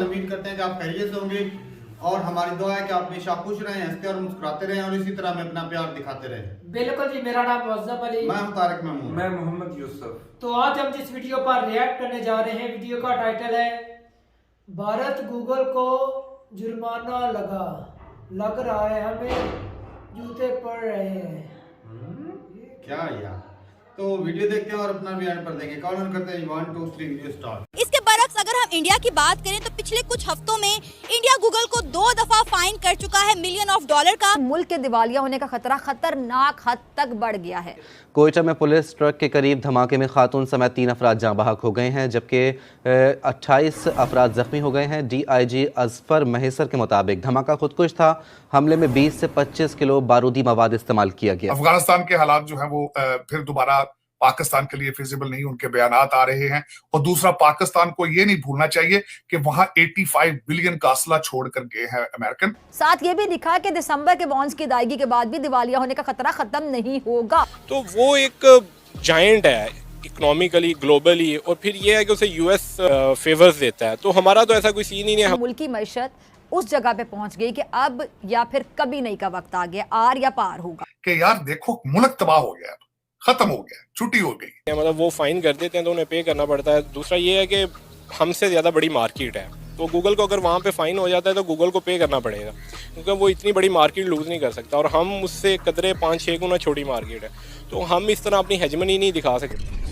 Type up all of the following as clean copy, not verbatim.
उम्मीद करते हैं कि आप खैरियत से होंगे और हमारी दुआ है कि आप हमेशा खुश रहें, हंसते और मुस्कुराते रहें और इसी तरह हमें अपना प्यार दिखाते रहें। बिल्कुल जी, मेरा नाम मुअज़्ज़म अली, मैं हूं तारिक महमूद, मैं मोहम्मद यूसुफ। तो आज हम जिस वीडियो पर रिएक्ट करने जा रहे हैं, वीडियो का टाइटल है भारत गूगल को जुर्माना लग रहा है, हमें जूते पड़ रहे हैं। क्या यार, तो वीडियो देखते हैं और अपना भी एंड पर देंगे। कॉल करते हैं 1 2 3 वीडियो स्टार्ट। इसके बरक्स अगर हम इंडिया की बात करें तो पिछले कुछ हफ्तों में इंडिया गूगल को 2 दफा फाइन कर चुका है $1,000,000 का। मुल्क के दिवालिया होने का खतरा खतरनाक हद तक बढ़ गया है। कोयटा में पुलिस ट्रक के करीब धमाके में खातून समेत 3 अफराद जाँ बहक हो गए हैं, जबकि 28 अफराद जख्मी हो गए हैं। DIG अजफर महेसर के मुताबिक धमाका खुदकुश था। हमले में 20 से 25 किलो बारूदी मवाद इस्तेमाल किया गया। अफगानिस्तान के हालात जो हैं वो फिर दोबारा पाकिस्तान के लिए फिजिबल नहीं, उनके बयानात आ रहे हैं। और दूसरा, पाकिस्तान को ये नहीं भूलना चाहिए कि वहां 85 बिलियन का असला छोड़ कर गए हैं अमेरिकन। साथ ये भी लिखा कि दिसंबर के बॉन्ड्स की अदायगी के बाद भी दिवालिया होने का खतरा खत्म नहीं होगा। तो वो एक जायंट है इकोनॉमिकली, ग्लोबली, और फिर ये है कि उसे US फेवर्स देता है। तो हमारा तो ऐसा कोई सीन ही नहीं है। मुल्क की मैशत उस जगह पे पहुंच गई कि अब या फिर कभी नहीं का वक्त आ गया, आर या पार होगा। कि यार देखो, मुल्क तबाह हो गया, खत्म हो गया, छुट्टी हो गई। मतलब वो फाइन कर देते हैं तो उन्हें पे करना पड़ता है। दूसरा ये है कि हमसे ज़्यादा बड़ी मार्केट है, तो गूगल को अगर वहाँ पे फाइन हो जाता है तो गूगल को पे करना पड़ेगा, क्योंकि वो इतनी बड़ी मार्केट लूज़ नहीं कर सकता और हम उससे कदरे 5-6 गुना छोटी मार्केट है, तो हम इस तरह अपनी हेजमनी नहीं दिखा सकते।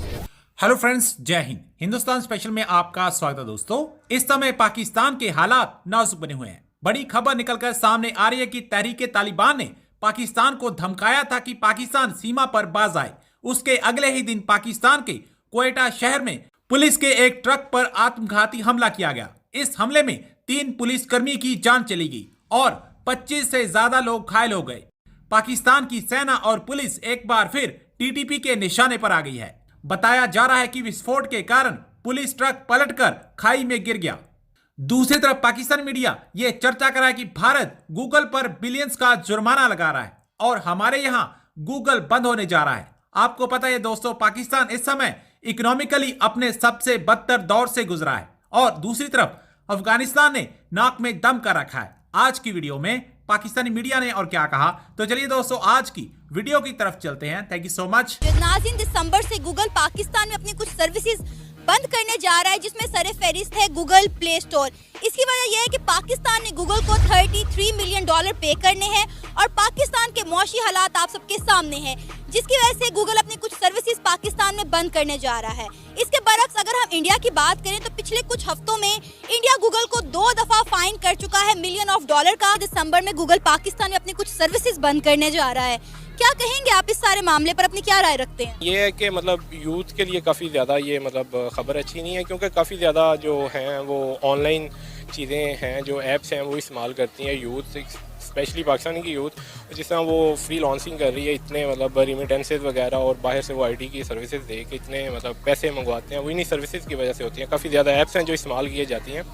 हेलो फ्रेंड्स, जय हिंद। हिंदुस्तान स्पेशल में आपका स्वागत है। दोस्तों, इस समय पाकिस्तान के हालात नाजुक बने हुए हैं। बड़ी खबर निकलकर सामने आ रही है कि तहरीके तालिबान ने पाकिस्तान को धमकाया था कि पाकिस्तान सीमा पर बाज आए। उसके अगले ही दिन पाकिस्तान के क्वेटा शहर में पुलिस के एक ट्रक पर आत्मघाती हमला किया गया। इस हमले में 3 पुलिसकर्मी की जान चली गई और 25 से ज्यादा लोग घायल हो गए। पाकिस्तान की सेना और पुलिस एक बार फिर TTP के निशाने पर आ गई है। बताया जा रहा है कि विस्फोट के कारण पुलिस ट्रक पलटकर खाई में गिर गया। दूसरी तरफ पाकिस्तानी मीडिया ये चर्चा कर रहा है कि भारत गूगल पर बिलियंस का जुर्माना लगा रहा है और हमारे यहाँ गूगल बंद होने जा रहा है। आपको पता है दोस्तों, पाकिस्तान इस समय इकोनॉमिकली अपने सबसे बदतर दौर से गुजरा है और दूसरी तरफ अफगानिस्तान ने नाक में दम कर रखा है। आज की वीडियो में पाकिस्तानी मीडिया ने और क्या कहा, तो चलिए दोस्तों आज की वीडियो की तरफ चलते हैं। Thank you so much. नाज़रीन, दिसंबर से गूगल पाकिस्तान में अपनी कुछ सर्विसेज बंद करने जा रहा है, जिसमें सरफहरिस्त है गूगल प्ले स्टोर। इसकी वजह यह है कि पाकिस्तान ने गूगल को $33 मिलियन पे करने हैं और पाकिस्तान के मौशी हालात आप सबके सामने हैं, जिसकी वजह से गूगल अपनी कुछ सर्विसेज पाकिस्तान में बंद करने जा रहा है। इसके बरक्स अगर हम इंडिया की बात करें तो पिछले कुछ हफ्तों में इंडिया गूगल को 2 दफा फाइन कर चुका है $1,000,000 का। दिसंबर में गूगल पाकिस्तान में अपनी कुछ सर्विसेज बंद करने जा रहा है। क्या कहेंगे आप इस सारे मामले पर, अपनी क्या राय रखते हैं? ये है कि मतलब यूथ के लिए काफ़ी ज़्यादा ये मतलब ख़बर अच्छी नहीं है, क्योंकि काफ़ी ज़्यादा जो हैं वो ऑनलाइन चीज़ें हैं, जो ऐप्स हैं वो इस्तेमाल करती हैं यूथ, स्पेशली पाकिस्तानी की यूथ। जिस तरह वो फ्री लॉन्चिंग कर रही है, इतने मतलब रिमिटेंसेज वगैरह और बाहर से वो IT की सर्विसेज दे के इतने मतलब पैसे मंगवाते हैं, वो इन्हीं सर्विसेज की वजह से होती हैं। काफ़ी ज़्यादा ऐप्स हैं जो इस्तेमाल किए जाती हैं,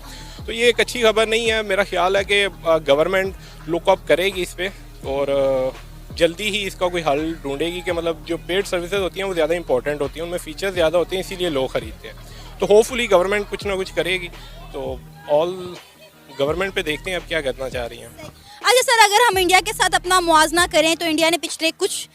तो ये एक अच्छी खबर नहीं है। मेरा ख्याल है कि गवर्नमेंट लुकअप करेगी इस पर और जल्दी ही इसका कोई हल ढूंढेगी कि मतलब जो पेड सर्विसेज होती हैं वो ज़्यादा इंपॉर्टेंट होती हैं, उनमें फीचर ज़्यादा होते हैं, इसीलिए लोग ख़रीदते हैं। तो होपफुली गवर्नमेंट कुछ ना कुछ करेगी। तो ऑल गवर्नमेंट पे देखते हैं अब क्या करना चाह रही हैं। अच्छा सर, अगर हम इंडिया के साथ अपना मुआवजा करें तो इंडिया ने पिछले कुछ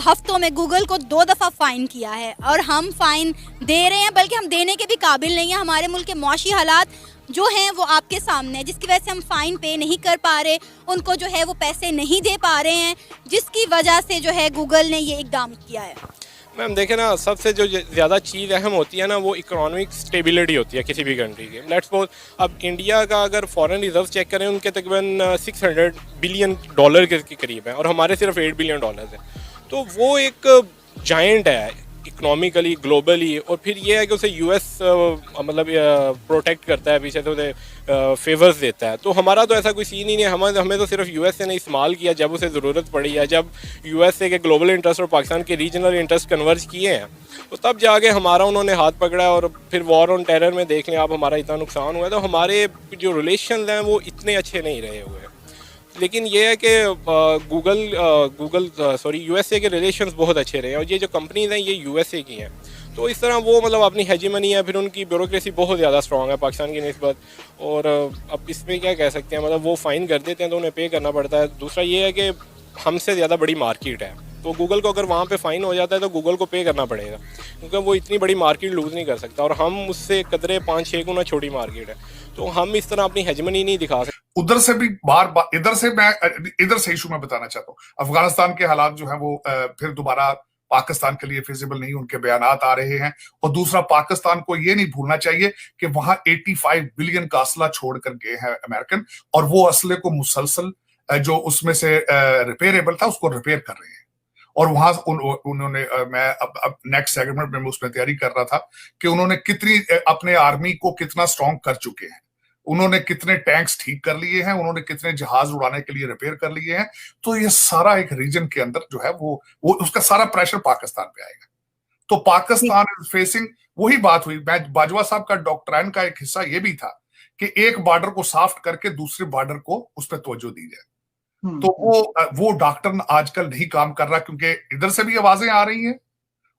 हफ्तों में गूगल को 2 दफ़ा फ़ाइन किया है और हम फ़ाइन दे रहे हैं, बल्कि हम देने के भी काबिल नहीं हैं। हमारे मुल्क के मौशी हालात जो हैं वो आपके सामने है, जिसकी वजह से हम फ़ाइन पे नहीं कर पा रहे, उनको जो है वो पैसे नहीं दे पा रहे हैं, जिसकी वजह से जो है गूगल ने ये इकदाम किया है। मैम देखें ना, सबसे जो ज़्यादा चीज़ अहम होती है ना वो इकोनॉमिक स्टेबिलिटी होती है किसी भी कंट्री की। लेट्स सपोज अब इंडिया का अगर फॉरेन रिजर्व चेक करें, उनके तकरीबन $600 बिलियन के करीब है और हमारे सिर्फ $8 बिलियन है। तो वो एक जायंट है इकोनॉमिकली, ग्लोबली, और फिर ये है कि उसे US मतलब प्रोटेक्ट करता है, पीछे से उसे फेवर्स देता है। तो हमारा तो ऐसा कोई सीन ही नहीं है। हमें तो सिर्फ USA ने इस्तेमाल किया जब उसे ज़रूरत पड़ी है, जब USA के ग्लोबल इंटरेस्ट और पाकिस्तान के रीजनल इंटरेस्ट कन्वर्ज किए हैं, तो तब जाके हमारा उन्होंने हाथ पकड़ा। और फिर वॉर ऑन टेरर में देख लें आप, हमारा इतना नुकसान हुआ है। तो हमारे जो रिलेशन हैं वो इतने अच्छे नहीं रहे हुए। लेकिन ये है कि USA के रिलेशंस बहुत अच्छे रहे हैं और ये जो कंपनीज़ हैं ये USA की हैं। तो इस तरह वो मतलब अपनी हेजीमनी है, फिर उनकी ब्यूरोक्रेसी बहुत ज़्यादा स्ट्रॉन्ग है पाकिस्तान की निस्बत। और अब इसमें क्या कह सकते हैं, मतलब वो फ़ाइन कर देते हैं तो उन्हें पे करना पड़ता है। दूसरा ये है कि हमसे ज़्यादा बड़ी मार्केट है, तो गूगल को अगर वहाँ पे फ़ाइन हो जाता है तो गूगल को पे करना पड़ेगा, क्योंकि वो इतनी बड़ी मार्केट लूज़ नहीं कर सकता, और हम उससे कदरे 5-6 गुना छोटी मार्केट है, तो हम इस तरह अपनी हेजमनी नहीं दिखा सकते। उधर से भी बार इधर से इशू मैं बताना चाहता हूँ। अफगानिस्तान के हालात जो है वो फिर दोबारा पाकिस्तान के लिए फिजिबल नहीं, उनके बयानात आ रहे हैं। और दूसरा, पाकिस्तान को ये नहीं भूलना चाहिए कि वहां 85 बिलियन का असला छोड़ कर गए हैं अमेरिकन, और वो असले को मुसलसल जो उसमें से रिपेयरेबल था उसको रिपेयर कर रहे हैं। और वहां उन्होंने मैं अब नेक्स्ट सेगमेंट में उसमें तैयारी कर रहा था कि उन्होंने कितनी अपने आर्मी को कितना स्ट्रांग कर चुके हैं, उन्होंने कितने टैंक्स ठीक कर लिए हैं, उन्होंने कितने जहाज उड़ाने के लिए रिपेयर कर लिए हैं। तो ये सारा एक रीजन के अंदर जो है वो उसका सारा प्रेशर पाकिस्तान पे आएगा। तो पाकिस्तान इज फेसिंग, वही बात हुई, बाजवा साहब का डॉक्ट्राइन का एक हिस्सा ये भी था कि एक बॉर्डर को सॉफ्ट करके दूसरे बॉर्डर को उस पर तवज्जो दी जाए। तो वो डॉक्टर आजकल नहीं काम कर रहा, क्योंकि इधर से भी आवाजें आ रही हैं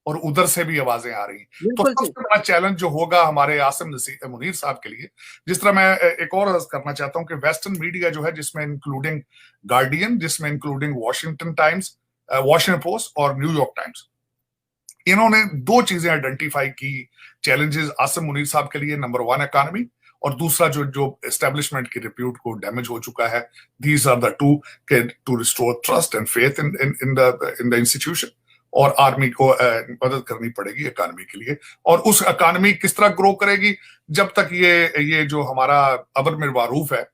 और उधर से भी आवाजें आ रही हैं। तो सबसे बड़ा चैलेंज जो होगा हमारे आसिम मुनीर साहब के लिए, जिस तरह मैं एक और अर्ज करना चाहता हूं कि वेस्टर्न मीडिया जो है, जिसमें इंक्लूडिंग गार्डियन, जिसमें इंक्लूडिंग वॉशिंगटन पोस्ट और न्यूयॉर्क टाइम्स, इन्होंने 2 चीजें आइडेंटिफाई की चैलेंजेस आसिम मुनीर साहब के लिए। नंबर 1 इकोनॉमी, और दूसरा जो एस्टेब्लिशमेंट की रिप्यूट को डैमेज हो चुका है। These are the two, to restore trust and faith in the institution, और आर्मी को मदद करनी पड़ेगी इकोनॉमी के लिए। और उस इकोनॉमी किस तरह ग्रो करेगी, जब तक ये जो हमारा अमर में मारूफ है,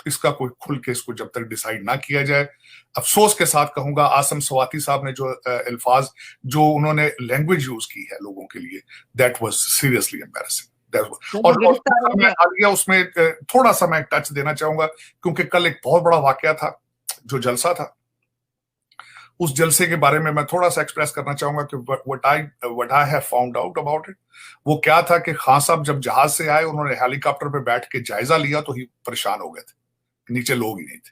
इसका कोई खुल के इसको जब तक डिसाइड ना किया जाए। अफसोस के साथ कहूंगा, आसम स्वाति साहब ने जो अल्फाज जो उन्होंने लैंग्वेज यूज की है लोगों के लिए, दैट वाज सीरियसली एम्बैरेसिंग। और मैं आ गया उसमें थोड़ा सा मैं टच देना चाहूंगा, क्योंकि कल एक बहुत बड़ा वाकया था, जो जलसा था, उस जलसे के बारे में मैं थोड़ा सा एक्सप्रेस करना चाहूंगा कि what I have found out about it, वो क्या था कि खान साहब जब जहाज से आए, उन्होंने हेलीकॉप्टर पे बैठ के जायजा लिया तो ही परेशान हो गए थे, नीचे लोग ही नहीं थे,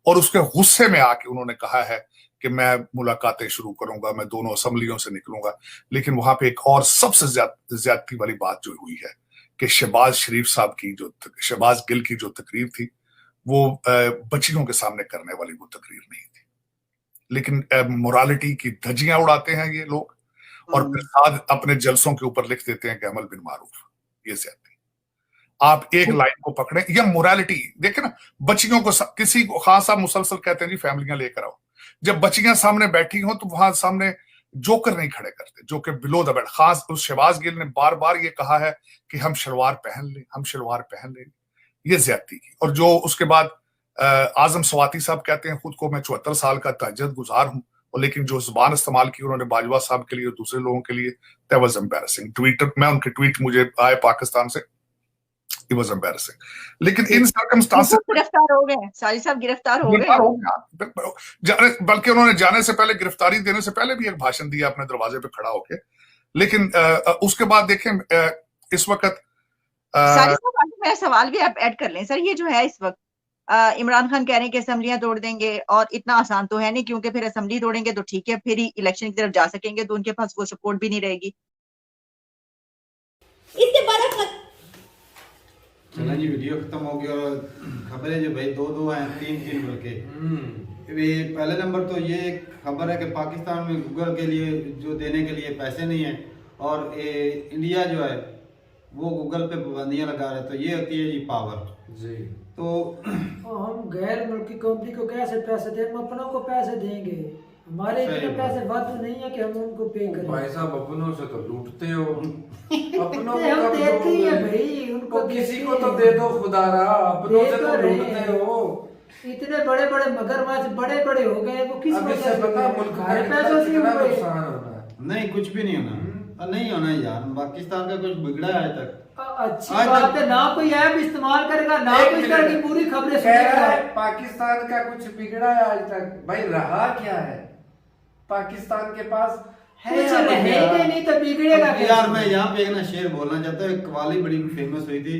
और उसके गुस्से में आके उन्होंने कहा है कि मैं मुलाकातें शुरू करूंगा, मैं दोनों असम्बलियों से निकलूंगा। लेकिन वहां पे एक और सबसे ज्यादती वाली बात जो हुई है कि शहबाज गिल की जो तकरीर थी, वो बच्चियों के सामने करने वाली वो तकरीर नहीं थी, लेकिन मोरालिटी की धज्जियां उड़ाते हैं ये लोग, और फिर साथ अपने जलसों के ऊपर लिख देते हैं कि अमल बिन मारूफ। ये ज्यादती, आप एक लाइन को पकड़ें, या मोरालिटी देखें ना, बच्चियों को किसी को खान साहब मुसलसल कहते हैं जी फैमिलियां लेकर आओ, जब बच्चियां सामने बैठी हो तो वहां सामने जोकर नहीं खड़े करते, जो कि बिलो द बेल्ट। खास उस शहबाज गिल ने बार बार ये कहा है कि हम शलवार पहन लें, ये ज्यादती की। और जो उसके बाद आजम स्वाति साहब कहते हैं खुद को मैं 74 साल का तहज्जुद गुजार हूं, और लेकिन जो जुबान इस्तेमाल की उन्होंने बाजवा साहब के लिए और दूसरे लोगों के लिए, दैट वाज एम्बैरेसिंग। ट्विटर में उनके ट्वीट मुझे आए पाकिस्तान से, इट वाज एम्बैरेसिंग। लेकिन इन सर्कमस्टांसेस गिरफ्तार हो गए, सारी साहब गिरफ्तार हो गए, बल्कि उन्होंने जाने से पहले, गिरफ्तारी देने से पहले भी एक भाषण दिया अपने दरवाजे पे खड़ा होके। लेकिन उसके बाद देखें इस वक्त सारी साहब, मेरा सवाल भी आप ऐड कर लें सर। ये जो है इस वक्त इमरान खान कह रहे हैं कि असेंबलियां तोड़ देंगे, और इतना आसान तो है नहीं, क्योंकि फिर असेंबली तोड़ेंगे तो ठीक है, फिर ही इलेक्शन की तरफ जा सकेंगे, तो उनके पास वो सपोर्ट भी नहीं रहेगी। इसके बाद चला जी, वीडियो खत्म हो गया और खबरें जो भाई 2-2 हैं, 3-3 बल्कि। पहले नंबर तो ये खबर है कि पाकिस्तान में गूगल के लिए जो देने के लिए पैसे नहीं है, और इंडिया जो है वो गूगल पे पाबंदियां लगा रहे, तो ये होती है जी पावर जी। तो हम गैर मुल्की कंपनी को कैसे पैसे दें, हम अपनों को पैसे देंगे, हमारे इतने पैसे वादू नहीं है कि हम उनको पे करें। भाई साहब अपनों से तो लूटते हो, अपनों को हम कब देते ही है दोगे? भाई, उनको किसी को तो दे दो खुदारा, अपनों से तो लूटते हो। इतने बड़े बड़े मगरमच्छ बड़े बड़े हो गए, वो किस अब इससे पता मुल्क का पैसों से कितना हुए। नुकसान होना है। नहीं, कुछ भी नहीं होना, नहीं होना यार, पाकिस्तान का कुछ बिगड़ा है आज तक। अच्छी बात है, ना कोई ऐप इस्तेमाल करेगा, ना कोई तरह की पूरी खबरें सुनेगा। पाकिस्तान का कुछ बिगड़ा है आज तक? भाई रहा क्या है पाकिस्तान के पास? कुछ रहेगा नहीं तो बिगड़ेगा यार। मैं यहाँ पे एक ना शेर बोलना चाहता हूँ, एक कवाली बड़ी फेमस हुई थी,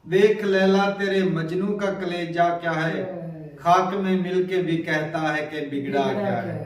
देख लैला तेरे मजनू का कलेजा क्या है, खाक में मिल के भी कहता है कि बिगड़ा क्या है।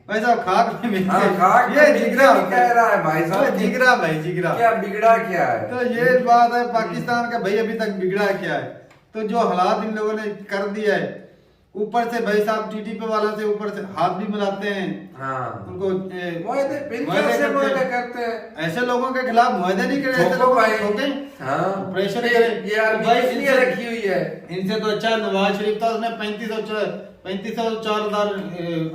भाई साहब खाक में मिलते हाँ, खाक ये में जिगरा मिलते कह रहा है भाई साहब। जिगरा भाई जिगरा क्या बिगड़ा क्या है? तो ये बात है पाकिस्तान का भाई, अभी तक बिगड़ा क्या है? तो जो हालात इन लोगों ने कर दिया है, ऊपर से भाई साहब टीटीपी वालों से ऊपर से हाथ भी मिलाते हैं। हाँ। उनको मुआहदे करते हैं। ऐसे लोगों के खिलाफ मुआहदे नहीं करे, ऐसे ठोको लोगों भाई। को ठोकें, हाँ। प्रेशर करें। ये आर्मी भाई इसलिए इनसे- रखी हुई है। इनसे तो अच्छा नवाज शरीफ था, उसने 3504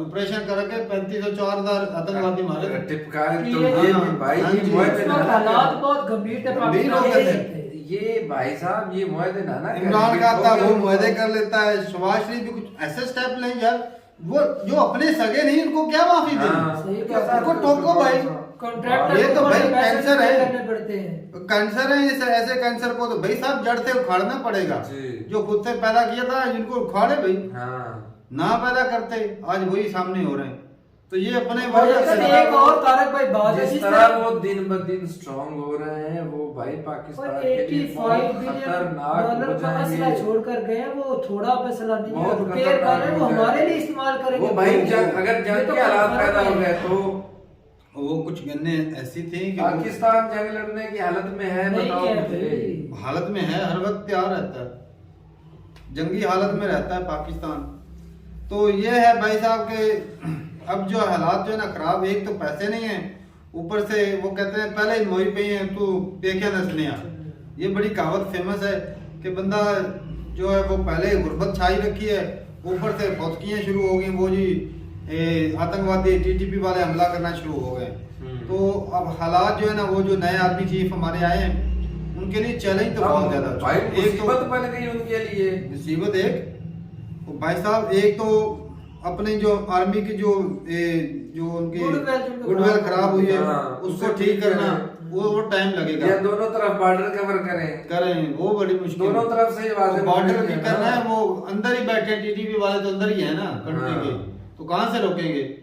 ऑपरेशन करके 3504 आतंकवादी मारे। टिपकाए ये- तो ये हाँ, भाई हाँ ये जी। मुआहदे इस ना वक्त ना हालात करें। बहुत गंभीर थे गंभीर हो पाकिस्तान गए के। ये भाई साहब ये मुआहदे ना करें। इमरान खान था, वो ठोके मुआहदे उनको। कर लेता है। शहबाज शरीफ भी कुछ ऐसे स्टेप लें यार, वो जो अपने सगे नहीं उनको क्या माफी हाँ, दें? सही बात है। उनको टोको भाई। कॉन्ट्रैक्टर ये तो को भाई बड़े पैसे कैंसर पे है। करने पड़ते हैं। कैंसर है, इस ऐसे कैंसर को तो भाई साहब जड़ से उखाड़ना पड़ेगा। जी। जो खुद से पैदा किया था जिनको उखाड़े भाई, हाँ। ना पैदा करते, आज वही सामने हो रहे हैं। तो ये अपने और वजह से एक और तारक भाई बात है, जिस जिस तरह तरह वो दिन ब दिन स्ट्रांग हो रहे हैं, वो भाई पाकिस्तान और के लिए 85 बहुत बिलियन खतरनाक डॉलर हो का असला जाएंगे। छोड़कर गए हैं। वो थोड़ा असला नहीं है, बहुत रिपेयर कर रहे हैं, वो खतरनाक हो हमारे जाएगा। लिए इस्तेमाल करेंगे। वो भाई अगर ये जंग तो के हालात फर्क पैदा हो है। गए तो वो कुछ गन्ने ऐसी थी कि वो पाकिस्तान जंग लड़ने की हालत में है। नहीं बताओ है मुझे। भाई। हालत में है, हर वक्त तैयार रहता है, जंगी हालत में रहता है पाकिस्तान। तो ये है भाई साहब के अब जो हालात जो है ना खराब, एक तो पैसे नहीं है, ऊपर से वो कहते हैं पहले ही मोई पे ही है तू पेकिया नस्लियाँ। ये बड़ी कहावत फेमस है कि बंदा जो है वो पहले गुर्बत छाई रखी है, ऊपर से फौतकियाँ शुरू हो गई, वो जी आतंकवादी टीटीपी वाले हमला करना शुरू हो गए। तो अब हालात जो है ना, वो जो नए आर्मी चीफ हमारे आए हैं उनके लिए चैलेंज तो बहुत ज्यादा है। भाई एक तो मुसीबत बन गई उनके लिए। मुसीबत एक तो भाई साहब, एक तो अपने जो आर्मी की जो उनकी गुडविल खराब हुई है, हाँ, उसको उसे ठीक करना करें। वो टाइम लगेगा। या दोनों तरफ बॉर्डर कवर करें वो बड़ी मुश्किल है। दोनों तरफ से आवाजें बॉर्डर मिलेंगी भी ना। करना है, वो अंदर ही बैठे टीटीपी वाले तो अंदर ही है ना कंट्री हाँ। के, तो कहां से रोकेंगे?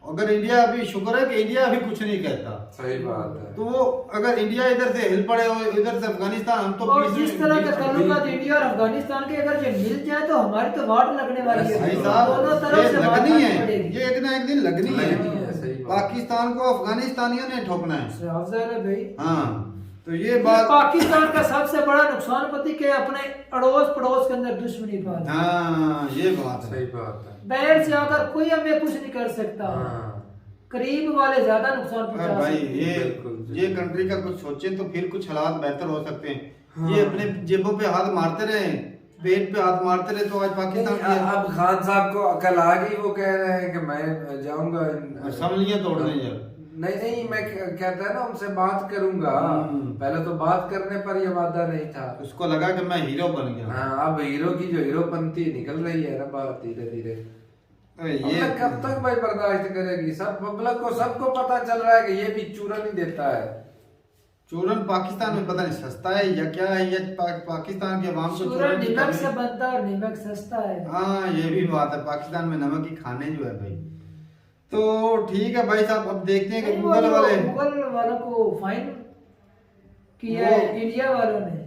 अगर इंडिया अभी शुक्र है कि इंडिया अभी कुछ नहीं कहता। सही बात है। तो वो अगर इंडिया इधर से हिल पड़े और इधर से अफगानिस्तान, हम तो और बीच जिस में- तरह के बीच में- ताल्लुकात इंडिया और अफगानिस्तान के अगर जो मिल जाए तो हमारी तो वाट लगने वाली है। भाई दोनों साहब तरफ ये से बात लगनी है, करनी पड़ेगी। ये एक ना एक दिन लगनी है। सही बात। पाकिस्तान को अफगानिस्तानियों ने ठोकना है। साफ ज़ाहिर है भाई। हाँ, तो ये ये बात पाकिस्तान का सबसे बड़ा नुकसान पति के अपने अड़ोस पड़ोस के अंदर दुश्मनी बात है। हाँ ये बात है। सही बात है। बाहर से आकर कोई हमें कुछ नहीं कर सकता। हाँ। करीब वाले ज्यादा नुकसान अरे पहुंचा भाई सकते हैं। बिल्कुल। ये कंट्री का कुछ सोचे तो फिर कुछ हालात बेहतर हो सकते हैं। हाँ। ये अपने जेबों पे हाथ मारते रहे, पेट पे हाथ मारते रहे, तो आज पाकिस्तान नहीं, अब खान साहब को अकल आ गई, वो कह रहे हैं कि मैं जाऊंगा असम्बलियां तोड़ दें यार। नहीं मैं कहता है ना उनसे बात करूंगा। पहले तो बात करने पर ये वादा नहीं था। उसको लगा कि मैं हीरो बन गया। हाँ, अब हीरो की जो हीरोपंती निकल रही है ना बात धीरे धीरे। ये कब तक भाई बर्दाश्त करेगी? सब पब्लिक को सबको पता चल रहा है कि ये भी चूरन ही देता है। चूरन पाकिस्तान में पता नहीं सस्ता है या क्या है, या पाकिस्तान के अवाम को सूरज चूरन की नमक कमी- से बनता है और नमक सस्ता है। हाँ ये भी बात है, पाकिस्तान में नमक की खाने जो है भाई। तो ठीक है भाई साहब, अब देखते हैं कि नहीं, वो गूगल जो वाले गूगल वालों को फाइन किया है इंडिया वालों ने।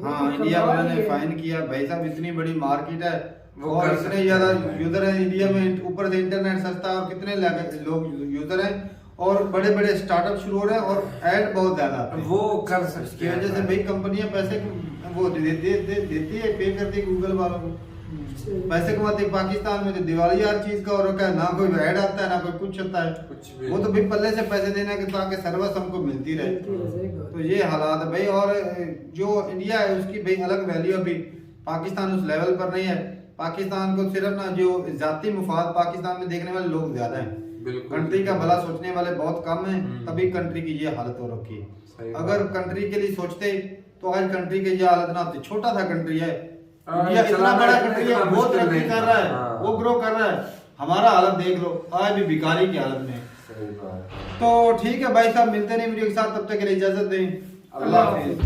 हाँ इंडिया वालों ने फाइन किया भाई साहब। इतनी बड़ी मार्केट है वो और कर इतने सकते ज्यादा हैं। यूजर हैं इंडिया में, ऊपर से इंटरनेट सस्ता है और कितने लोग यूजर हैं और बड़े बड़े स्टार्टअप शुरू हो रहे हैं और ऐड बहुत ज्यादा आते हैं। वो कर इसकी सकते वजह से हैं। भाई कंपनियां पैसे वो देती है, पे करती है गूगल वालों को, पैसे कमाते हैं। पाकिस्तान में तो दिवाली हर चीज का हो रखा है, ना कोई ऐड आता है ना कोई कुछ आता है। कुछ भी वो तो भाई पल्ले से पैसे देना कि ताकि सर्विस हमको मिलती रहे। तो ये हालात है भाई। और जो इंडिया है उसकी भाई अलग वैल्यू अभी पाकिस्तान उस लेवल पर नहीं है। पाकिस्तान को सिर्फ ना जो जाती मुफाद पाकिस्तान में देखने वाले लोग ज्यादा हैं, बिल्कुल। कंट्री का भला सोचने वाले बहुत कम हैं, तभी कंट्री की ये हालत हो रखी सही है। बात। अगर कंट्री के लिए सोचते तो आज कंट्री की ये हालत ना होती। छोटा सा कंट्री है हाँ, इंडिया, इतना चलाना बड़ा इतना कंट्री है, वो मुश्किल तरक्की नहीं कर था। रहा है, हाँ। वो ग्रो कर रहा है। हमारा हालत देख लो, आज भी भिखारी की हालत में है। सही बात। तो ठीक है भाई साहब, मिलते नहीं वीडियो के साथ, तब तक के लिए इजाजत दें। अल्लाह हाफिज।